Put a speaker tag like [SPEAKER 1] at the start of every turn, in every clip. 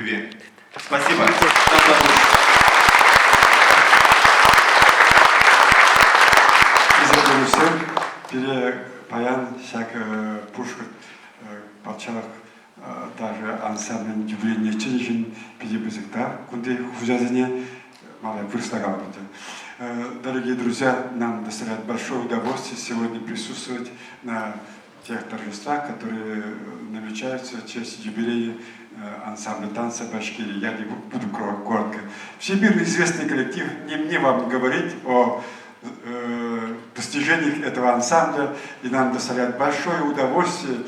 [SPEAKER 1] любви. Спасибо.
[SPEAKER 2] Bize bayan Puşkut Palçalak даже ансамбль юбилейных чинчин перебызыкта, кунде хужазине малая вырастала. Дорогие друзья, нам доставляет большое удовольствие сегодня присутствовать на тех торжествах, которые намечаются в честь юбилея ансамбля танца Башкирии. Я не буду коротко. Всемирно известный коллектив, не мне вам говорить о достижениях этого ансамбля, и нам доставляет большое удовольствие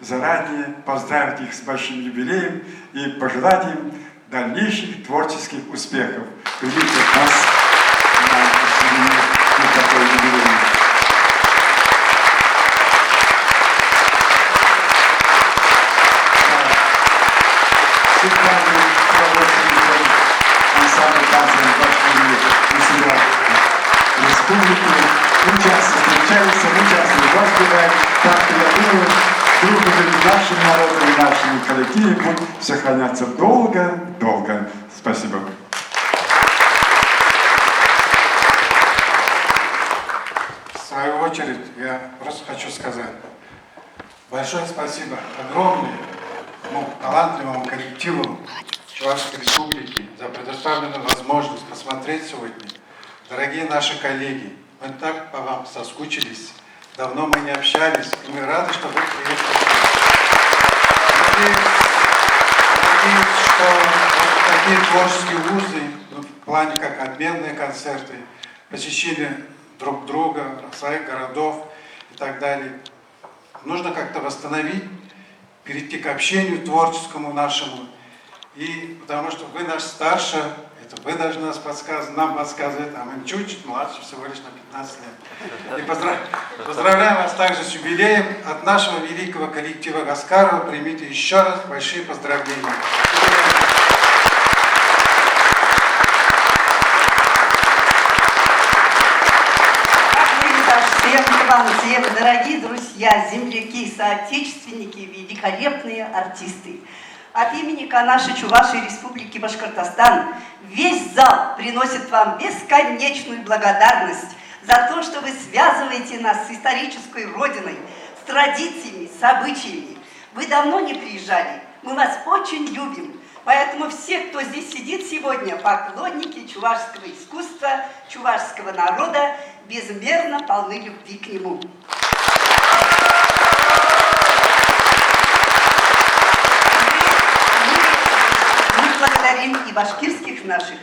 [SPEAKER 2] заранее поздравить их с большим юбилеем и пожелать им дальнейших творческих успехов. Увидеть нас на такой юбилей. Ансамбль танца Башкирии у себя в республике. Мы часто встречаемся, мы часто разговариваем, так что я думаю, дружба между нашим народом и нашими коллективами будет сохраняться долго-долго. Спасибо.
[SPEAKER 3] В свою очередь, я просто хочу сказать большое спасибо огромное талантливому коллективу Чувашской Республики за предоставленную возможность посмотреть сегодня. Дорогие наши коллеги, мы так по вам соскучились, давно мы не общались, и мы рады, что вы приехали. Надеюсь, что вот такие творческие вузы, в плане как обменные концерты, посещение друг друга, своих городов и так далее, нужно как-то восстановить, перейти к общению творческому нашему. И потому что вы наш старший, это вы должны нас подсказывать, нам подсказывать, а мы чуть-чуть младше, всего лишь на 15 лет. И поздравляем вас также с юбилеем от нашего великого коллектива Гаскарова. Примите еще раз большие поздравления.
[SPEAKER 4] Всем, дорогие друзья, земляки, соотечественники, великолепные артисты. От имени нашей Чувашской Республики Башкортостан весь зал приносит вам бесконечную благодарность за то, что вы связываете нас с исторической родиной, с традициями, с обычаями. Вы давно не приезжали, мы вас очень любим. Поэтому все, кто здесь сидит сегодня, поклонники чувашского искусства, чувашского народа, безмерно полны любви к нему. Мы благодарим и башкирских наших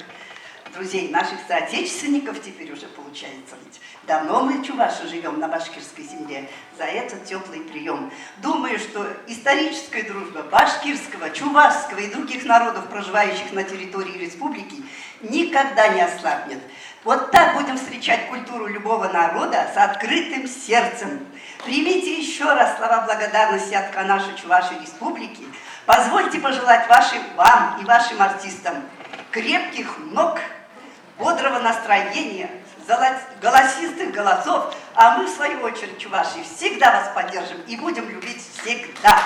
[SPEAKER 4] друзей, наших соотечественников, теперь уже получается, ведь давно мы, чуваши, живем на башкирской земле, за этот теплый прием. Думаю, что историческая дружба башкирского, чувашского и других народов, проживающих на территории республики, никогда не ослабнет. Вот так будем встречать культуру любого народа с открытым сердцем. Примите еще раз слова благодарности от нашей Чувашской Республики. Позвольте пожелать вам и вашим артистам крепких ног, бодрого настроения, голосистых голосов, а мы, в свою очередь, чуваши, всегда вас поддержим и будем любить всегда.